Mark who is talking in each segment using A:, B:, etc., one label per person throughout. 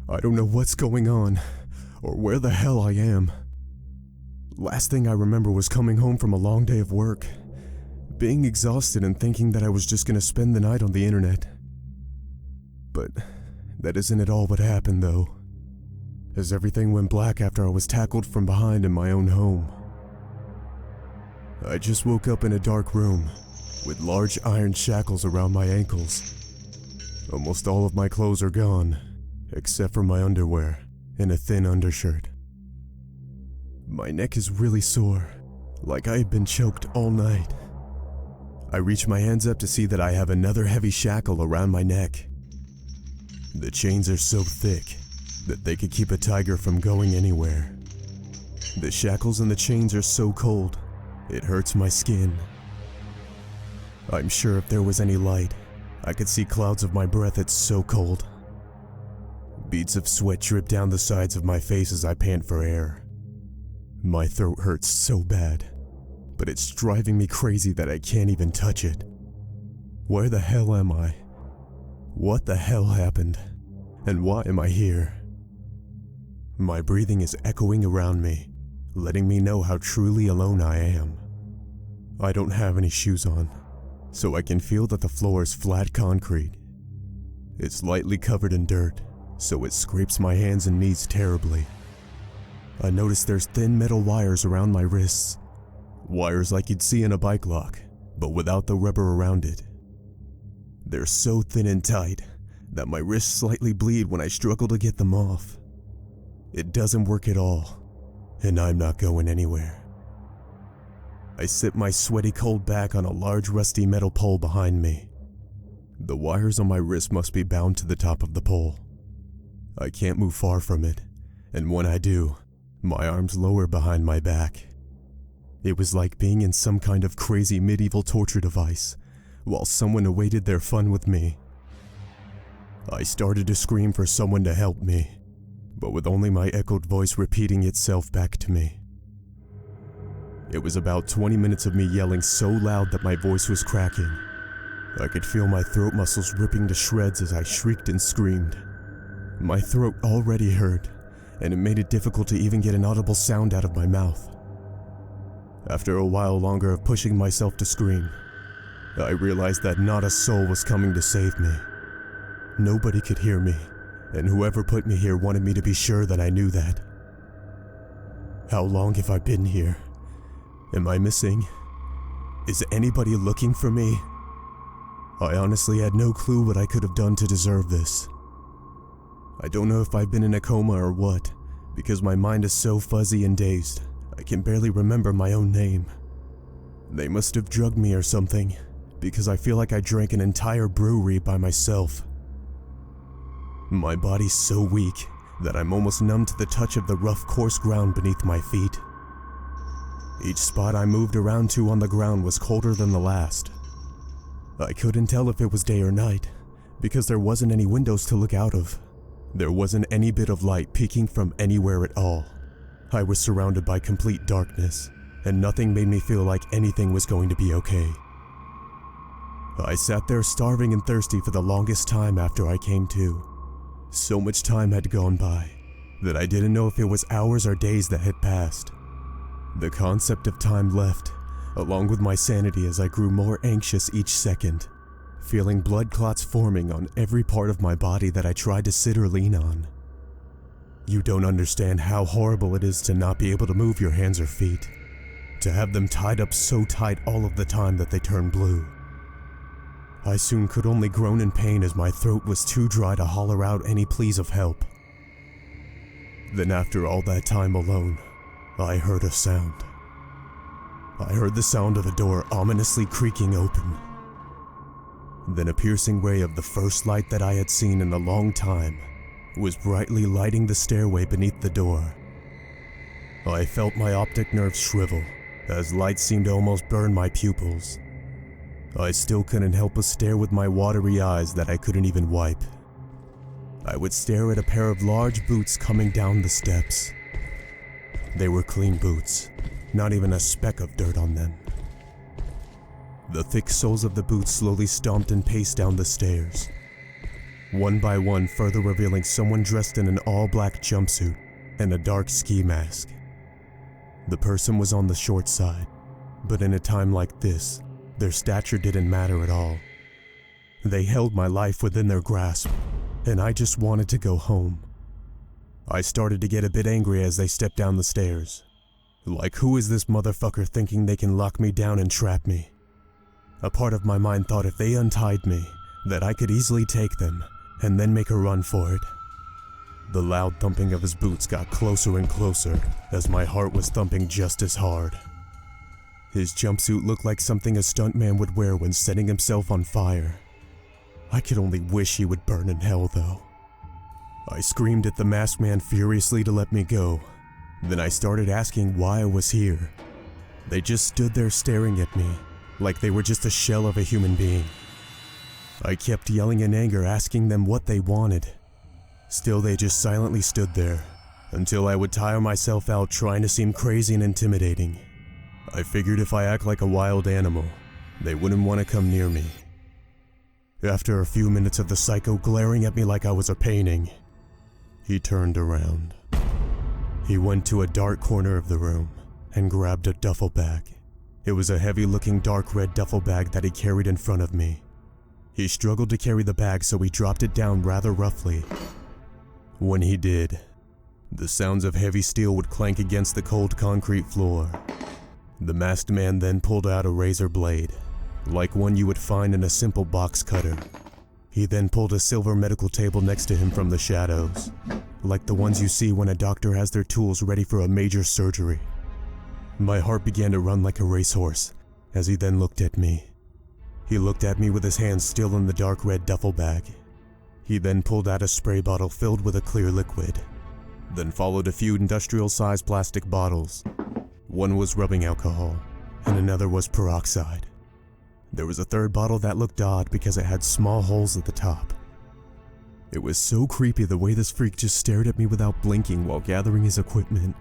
A: I don't know what's going on, or where the hell I am. Last thing I remember was coming home from a long day of work, being exhausted and thinking that I was just gonna spend the night on the internet. But that isn't at all what happened though, as everything went black after I was tackled from behind in my own home. I just woke up in a dark room, with large iron shackles around my ankles. Almost all of my clothes are gone, except for my underwear and a thin undershirt. My neck is really sore, like I had been choked all night. I reach my hands up to see that I have another heavy shackle around my neck. The chains are so thick that they could keep a tiger from going anywhere. The shackles and the chains are so cold, it hurts my skin. I'm sure if there was any light, I could see clouds of my breath. It's so cold. Beads of sweat drip down the sides of my face as I pant for air. My throat hurts so bad, but it's driving me crazy that I can't even touch it. Where the hell am I? What the hell happened? And why am I here? My breathing is echoing around me, letting me know how truly alone I am. I don't have any shoes on, so I can feel that the floor is flat concrete. It's lightly covered in dirt, so it scrapes my hands and knees terribly. I notice there's thin metal wires around my wrists. Wires like you'd see in a bike lock, but without the rubber around it. They're so thin and tight that my wrists slightly bleed when I struggle to get them off. It doesn't work at all, and I'm not going anywhere. I sit my sweaty cold back on a large rusty metal pole behind me. The wires on my wrist must be bound to the top of the pole. I can't move far from it, and when I do, my arms lower behind my back. It was like being in some kind of crazy medieval torture device, while someone awaited their fun with me. I started to scream for someone to help me, but with only my echoed voice repeating itself back to me. It was about 20 minutes of me yelling so loud that my voice was cracking. I could feel my throat muscles ripping to shreds as I shrieked and screamed. My throat already hurt, and it made it difficult to even get an audible sound out of my mouth. After a while longer of pushing myself to scream, I realized that not a soul was coming to save me. Nobody could hear me, and whoever put me here wanted me to be sure that I knew that. How long have I been here? Am I missing? Is anybody looking for me? I honestly had no clue what I could have done to deserve this. I don't know if I've been in a coma or what, because my mind is so fuzzy and dazed, I can barely remember my own name. They must have drugged me or something, because I feel like I drank an entire brewery by myself. My body's so weak that I'm almost numb to the touch of the rough, coarse ground beneath my feet. Each spot I moved around to on the ground was colder than the last. I couldn't tell if it was day or night, because there wasn't any windows to look out of. There wasn't any bit of light peeking from anywhere at all. I was surrounded by complete darkness, and nothing made me feel like anything was going to be okay. I sat there starving and thirsty for the longest time after I came to. So much time had gone by that I didn't know if it was hours or days that had passed. The concept of time left, along with my sanity as I grew more anxious each second, feeling blood clots forming on every part of my body that I tried to sit or lean on. You don't understand how horrible it is to not be able to move your hands or feet, to have them tied up so tight all of the time that they turn blue. I soon could only groan in pain as my throat was too dry to holler out any pleas of help. Then after all that time alone, I heard a sound. I heard the sound of a door ominously creaking open. Then a piercing ray of the first light that I had seen in a long time was brightly lighting the stairway beneath the door. I felt my optic nerves shrivel as light seemed to almost burn my pupils. I still couldn't help but stare with my watery eyes that I couldn't even wipe. I would stare at a pair of large boots coming down the steps. They were clean boots, not even a speck of dirt on them. The thick soles of the boots slowly stomped and paced down the stairs. one by one further revealing someone dressed in an all-black jumpsuit and a dark ski mask. The person was on the short side, but in a time like this, their stature didn't matter at all. They held my life within their grasp, and I just wanted to go home. I started to get a bit angry as they stepped down the stairs. Like, who is this motherfucker thinking they can lock me down and trap me? A part of my mind thought if they untied me, that I could easily take them and then make a run for it. The loud thumping of his boots got closer and closer as my heart was thumping just as hard. His jumpsuit looked like something a stuntman would wear when setting himself on fire. I could only wish he would burn in hell, though. I screamed at the masked man furiously to let me go. Then I started asking why I was here. They just stood there staring at me, like they were just a shell of a human being. I kept yelling in anger, asking them what they wanted. Still, they just silently stood there, until I would tire myself out trying to seem crazy and intimidating. I figured if I act like a wild animal, they wouldn't want to come near me. After a few minutes of the psycho glaring at me like I was a painting, he turned around. He went to a dark corner of the room and grabbed a duffel bag. It was a heavy-looking dark red duffel bag that he carried in front of me. He struggled to carry the bag, so he dropped it down rather roughly. When he did, the sounds of heavy steel would clank against the cold concrete floor. The masked man then pulled out a razor blade, like one you would find in a simple box cutter. He then pulled a silver medical table next to him from the shadows, like the ones you see when a doctor has their tools ready for a major surgery. My heart began to run like a racehorse as he then looked at me. He looked at me with his hands still in the dark red duffel bag. He then pulled out a spray bottle filled with a clear liquid. Then followed a few industrial-sized plastic bottles. One was rubbing alcohol, and another was peroxide. There was a third bottle that looked odd because it had small holes at the top. It was so creepy the way this freak just stared at me without blinking while gathering his equipment.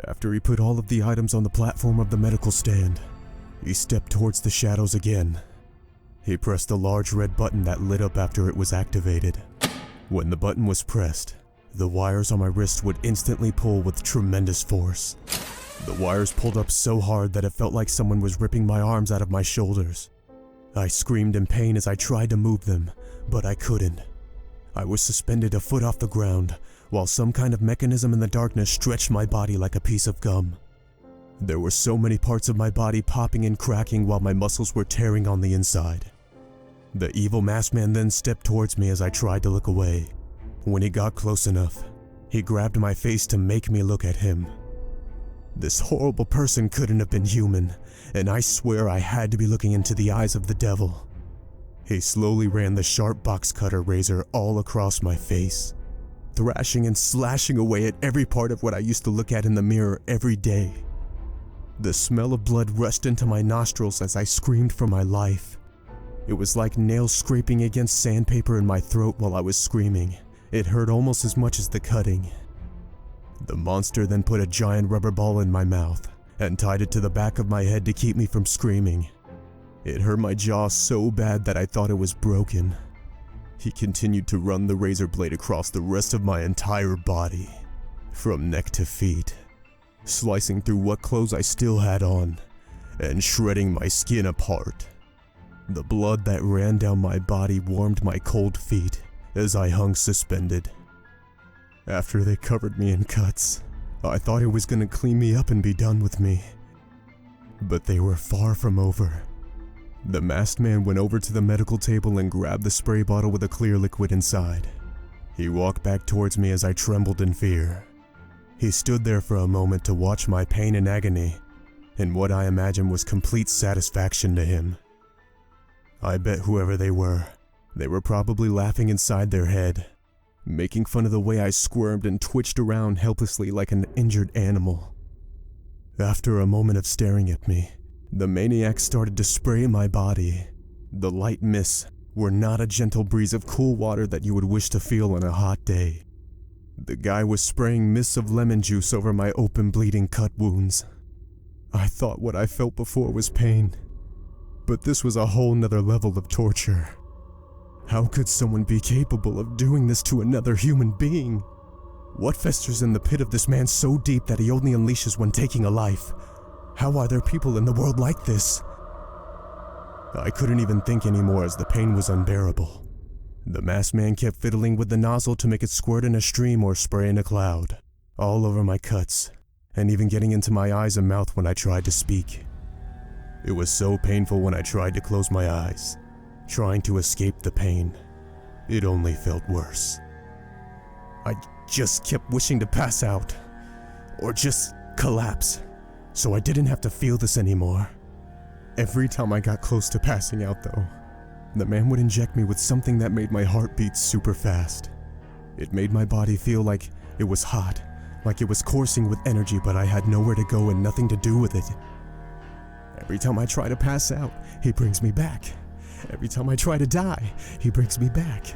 A: After he put all of the items on the platform of the medical stand, he stepped towards the shadows again. He pressed the large red button that lit up after it was activated. When the button was pressed, the wires on my wrist would instantly pull with tremendous force. The wires pulled up so hard that it felt like someone was ripping my arms out of my shoulders. I screamed in pain as I tried to move them, but I couldn't. I was suspended a foot off the ground, while some kind of mechanism in the darkness stretched my body like a piece of gum. There were so many parts of my body popping and cracking while my muscles were tearing on the inside. The evil masked man then stepped towards me as I tried to look away. When he got close enough, he grabbed my face to make me look at him. This horrible person couldn't have been human, and I swear I had to be looking into the eyes of the devil. He slowly ran the sharp box cutter razor all across my face, thrashing and slashing away at every part of what I used to look at in the mirror every day. The smell of blood rushed into my nostrils as I screamed for my life. It was like nails scraping against sandpaper in my throat while I was screaming. It hurt almost as much as the cutting. The monster then put a giant rubber ball in my mouth and tied it to the back of my head to keep me from screaming. It hurt my jaw so bad that I thought it was broken. He continued to run the razor blade across the rest of my entire body, from neck to feet, slicing through what clothes I still had on, and shredding my skin apart. The blood that ran down my body warmed my cold feet as I hung suspended. After they covered me in cuts, I thought it was gonna clean me up and be done with me. But they were far from over. The masked man went over to the medical table and grabbed the spray bottle with a clear liquid inside. He walked back towards me as I trembled in fear. He stood there for a moment to watch my pain and agony, and what I imagined was complete satisfaction to him. I bet whoever they were probably laughing inside their head, making fun of the way I squirmed and twitched around helplessly like an injured animal. After a moment of staring at me, the maniac started to spray my body. The light mists were not a gentle breeze of cool water that you would wish to feel on a hot day. The guy was spraying mists of lemon juice over my open bleeding cut wounds. I thought what I felt before was pain, but this was a whole nother level of torture. How could someone be capable of doing this to another human being? What festers in the pit of this man so deep that he only unleashes when taking a life? How are there people in the world like this? I couldn't even think anymore as the pain was unbearable. The masked man kept fiddling with the nozzle to make it squirt in a stream or spray in a cloud, all over my cuts, and even getting into my eyes and mouth when I tried to speak. It was so painful when I tried to close my eyes, trying to escape the pain. It only felt worse. I just kept wishing to pass out, or just collapse, so I didn't have to feel this anymore. Every time I got close to passing out though, the man would inject me with something that made my heart beat super fast. It made my body feel like it was hot, like it was coursing with energy, but I had nowhere to go and nothing to do with it. Every time I try to pass out, he brings me back. Every time I try to die, he brings me back.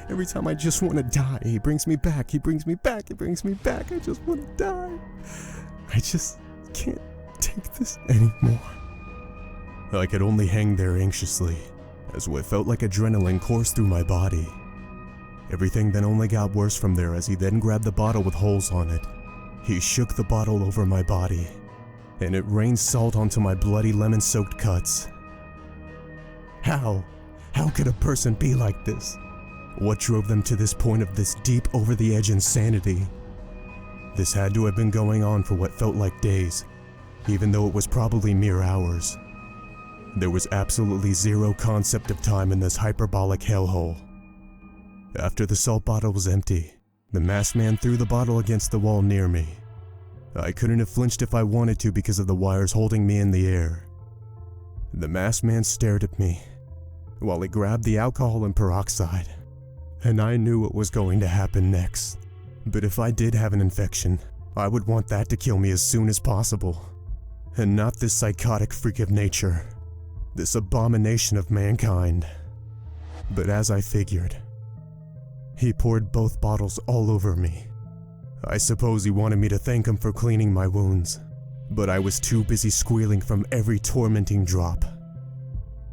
A: Every time I just want to die, he brings me back, he brings me back, he brings me back. I just want to die. I just can't take this anymore. I could only hang there anxiously, as what felt like adrenaline coursed through my body. Everything then only got worse from there as he then grabbed the bottle with holes on it. He shook the bottle over my body, and it rained salt onto my bloody lemon-soaked cuts. How could a person be like this? What drove them to this point of this deep over-the-edge insanity? This had to have been going on for what felt like days, even though it was probably mere hours. There was absolutely zero concept of time in this hyperbolic hellhole. After the salt bottle was empty, the masked man threw the bottle against the wall near me. I couldn't have flinched if I wanted to because of the wires holding me in the air. The masked man stared at me while he grabbed the alcohol and peroxide, and I knew what was going to happen next. But if I did have an infection, I would want that to kill me as soon as possible, and not this psychotic freak of nature, this abomination of mankind. But as I figured, he poured both bottles all over me. I suppose he wanted me to thank him for cleaning my wounds, but I was too busy squealing from every tormenting drop.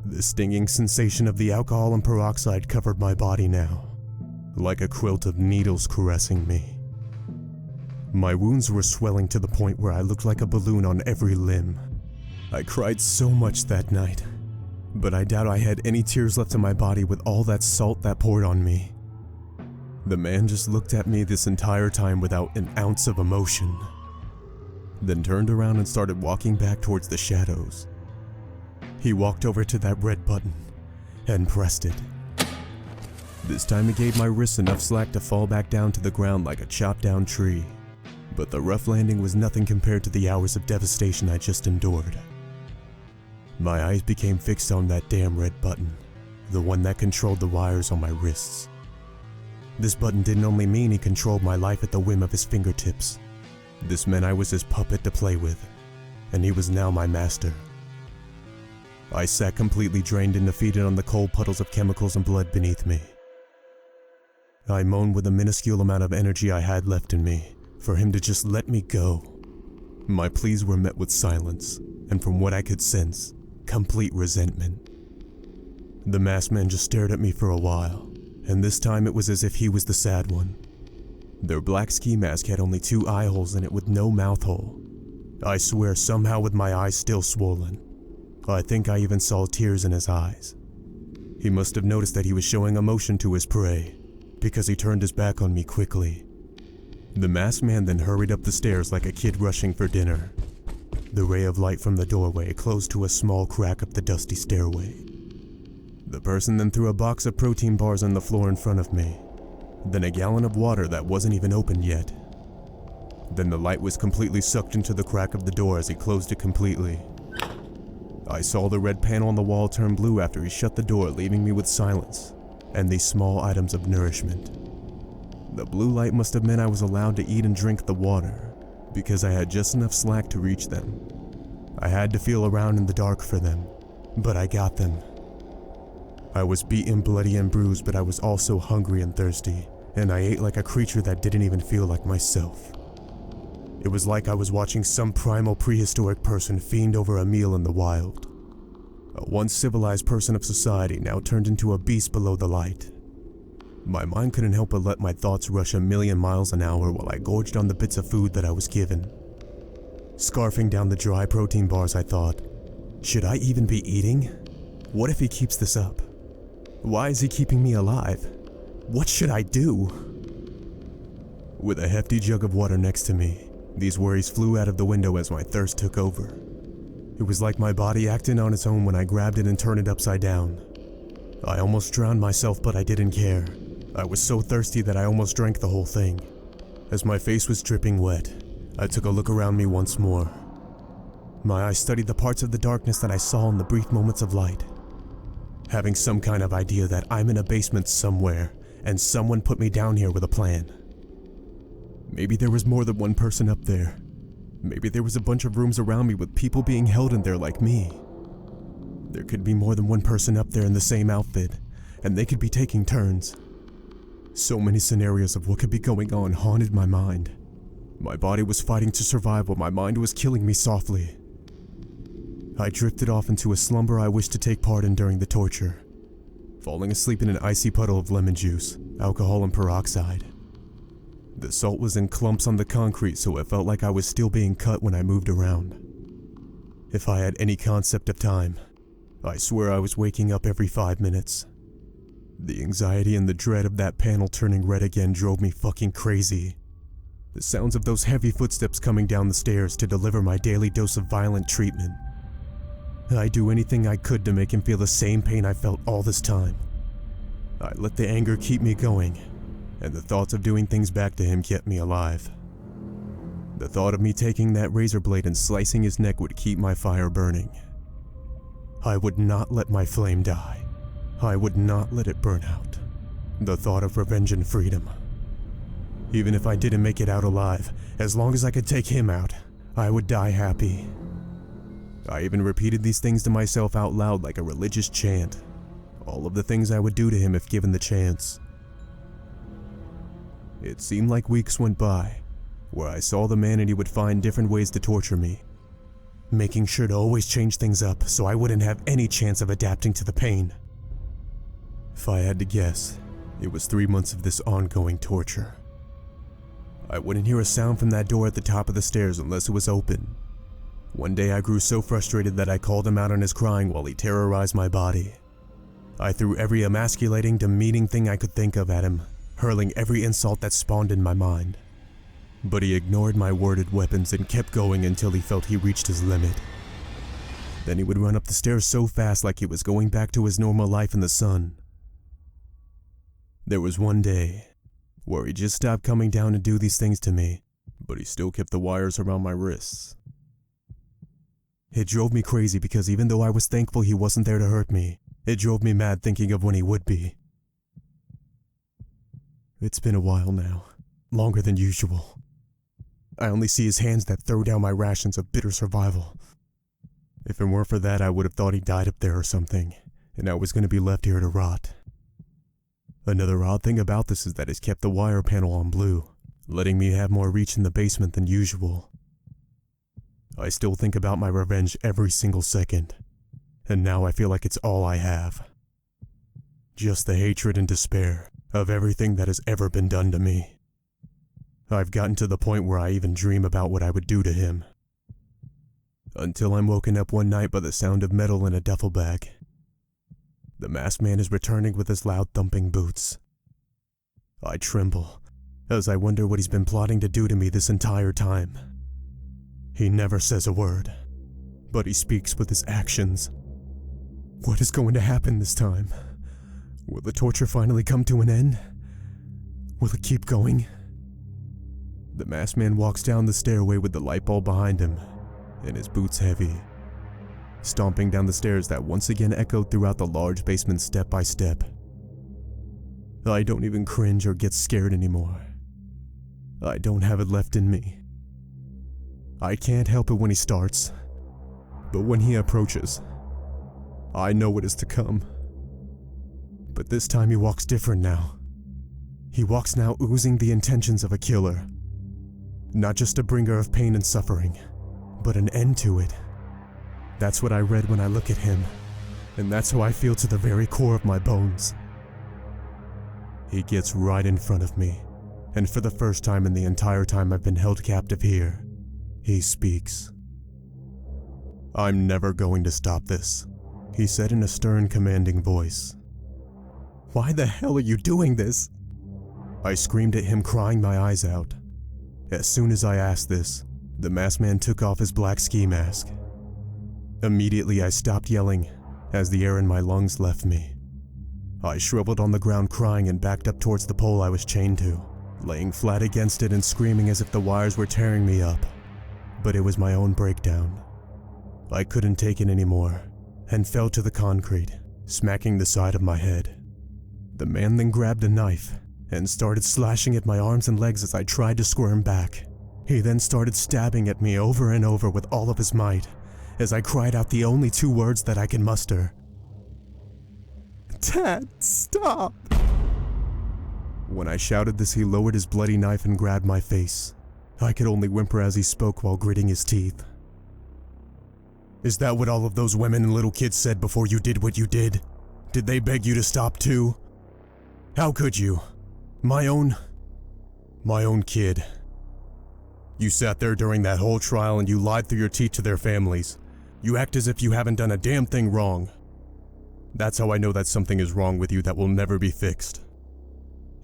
A: The stinging sensation of the alcohol and peroxide covered my body now, like a quilt of needles caressing me. My wounds were swelling to the point where I looked like a balloon on every limb. I cried so much that night, but I doubt I had any tears left in my body with all that salt that poured on me. The man just looked at me this entire time without an ounce of emotion, then turned around and started walking back towards the shadows. He walked over to that red button and pressed it. This time he gave my wrists enough slack to fall back down to the ground like a chopped down tree, but the rough landing was nothing compared to the hours of devastation I just endured. My eyes became fixed on that damn red button, the one that controlled the wires on my wrists. This button didn't only mean he controlled my life at the whim of his fingertips. This meant I was his puppet to play with, and he was now my master. I sat completely drained and defeated on the cold puddles of chemicals and blood beneath me. I moaned with the minuscule amount of energy I had left in me for him to just let me go. My pleas were met with silence, and from what I could sense, complete resentment. The masked man just stared at me for a while, and this time it was as if he was the sad one. Their black ski mask had only 2 eye holes in it with no mouth hole. I swear, somehow with my eyes still swollen, I think I even saw tears in his eyes. He must have noticed that he was showing emotion to his prey, because he turned his back on me quickly. The masked man then hurried up the stairs like a kid rushing for dinner. The ray of light from the doorway closed to a small crack up the dusty stairway. The person then threw a box of protein bars on the floor in front of me, then a gallon of water that wasn't even opened yet. Then the light was completely sucked into the crack of the door as he closed it completely. I saw the red panel on the wall turn blue after he shut the door, leaving me with silence and these small items of nourishment. The blue light must have meant I was allowed to eat and drink the water, because I had just enough slack to reach them. I had to feel around in the dark for them, but I got them. I was beaten, bloody, and bruised, but I was also hungry and thirsty, and I ate like a creature that didn't even feel like myself. It was like I was watching some primal prehistoric person fiend over a meal in the wild. A once civilized person of society now turned into a beast below the light. My mind couldn't help but let my thoughts rush a million miles an hour while I gorged on the bits of food that I was given. Scarfing down the dry protein bars, I thought, should I even be eating? What if he keeps this up? Why is he keeping me alive? What should I do? With a hefty jug of water next to me, these worries flew out of the window as my thirst took over. It was like my body acting on its own when I grabbed it and turned it upside down. I almost drowned myself, but I didn't care. I was so thirsty that I almost drank the whole thing. As my face was dripping wet, I took a look around me once more. My eyes studied the parts of the darkness that I saw in the brief moments of light. Having some kind of idea that I'm in a basement somewhere, and someone put me down here with a plan. Maybe there was more than one person up there. Maybe there was a bunch of rooms around me with people being held in there like me. There could be more than one person up there in the same outfit, and they could be taking turns. So many scenarios of what could be going on haunted my mind. My body was fighting to survive while my mind was killing me softly. I drifted off into a slumber I wished to take part in during the torture, falling asleep in an icy puddle of lemon juice, alcohol and peroxide. The salt was in clumps on the concrete, so it felt like I was still being cut when I moved around. If I had any concept of time, I swear I was waking up every 5 minutes. The anxiety and the dread of that panel turning red again drove me fucking crazy. The sounds of those heavy footsteps coming down the stairs to deliver my daily dose of violent treatment. I'd do anything I could to make him feel the same pain I felt all this time. I let the anger keep me going, and the thoughts of doing things back to him kept me alive. The thought of me taking that razor blade and slicing his neck would keep my fire burning. I would not let my flame die. I would not let it burn out. The thought of revenge and freedom. Even if I didn't make it out alive, as long as I could take him out, I would die happy. I even repeated these things to myself out loud like a religious chant. All of the things I would do to him if given the chance. It seemed like weeks went by, where I saw the man and he would find different ways to torture me, making sure to always change things up so I wouldn't have any chance of adapting to the pain. If I had to guess, it was 3 months of this ongoing torture. I wouldn't hear a sound from that door at the top of the stairs unless it was open. One day I grew so frustrated that I called him out on his crying while he terrorized my body. I threw every emasculating, demeaning thing I could think of at him, hurling every insult that spawned in my mind. But he ignored my worded weapons and kept going until he felt he reached his limit. Then he would run up the stairs so fast like he was going back to his normal life in the sun. There was one day where he just stopped coming down to do these things to me, but he still kept the wires around my wrists. It drove me crazy because even though I was thankful he wasn't there to hurt me, it drove me mad thinking of when he would be. It's been a while now, longer than usual. I only see his hands that throw down my rations of bitter survival. If it weren't for that, I would have thought he died up there or something, and I was going to be left here to rot. Another odd thing about this is that it's kept the wire panel on blue, letting me have more reach in the basement than usual. I still think about my revenge every single second, and now I feel like it's all I have. Just the hatred and despair of everything that has ever been done to me. I've gotten to the point where I even dream about what I would do to him. Until I'm woken up one night by the sound of metal in a duffel bag. The masked man is returning with his loud thumping boots. I tremble as I wonder what he's been plotting to do to me this entire time. He never says a word, but he speaks with his actions. What is going to happen this time? Will the torture finally come to an end? Will it keep going? The masked man walks down the stairway with the light bulb behind him, and his boots heavy, stomping down the stairs that once again echoed throughout the large basement step by step. I don't even cringe or get scared anymore. I don't have it left in me. I can't help it when he starts, but when he approaches, I know what is to come. But this time he walks different now. He walks now oozing the intentions of a killer. Not just a bringer of pain and suffering, but an end to it. That's what I read when I look at him. and that's how I feel to the very core of my bones. He gets right in front of me, and for the first time in the entire time I've been held captive here, he speaks. "I'm never going to stop this," he said in a stern, commanding voice. "Why the hell are you doing this?" I screamed at him, crying my eyes out. As soon as I asked this, the masked man took off his black ski mask. Immediately I stopped yelling as the air in my lungs left me. I shriveled on the ground crying and backed up towards the pole I was chained to, laying flat against it and screaming as if the wires were tearing me up. But it was my own breakdown. I couldn't take it anymore and fell to the concrete, smacking the side of my head. The man then grabbed a knife and started slashing at my arms and legs as I tried to squirm back. He then started stabbing at me over and over with all of his might as I cried out the only two words that I can muster. "Dad, stop!" When I shouted this, he lowered his bloody knife and grabbed my face. I could only whimper as he spoke while gritting his teeth. "Is that what all of those women and little kids said before you did what you did? Did they beg you to stop too? How could you? My own kid. You sat there during that whole trial and you lied through your teeth to their families. You act as if you haven't done a damn thing wrong. That's how I know that something is wrong with you that will never be fixed.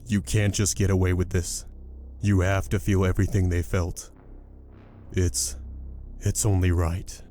A: You can't just get away with this. You have to feel everything they felt. It's only right."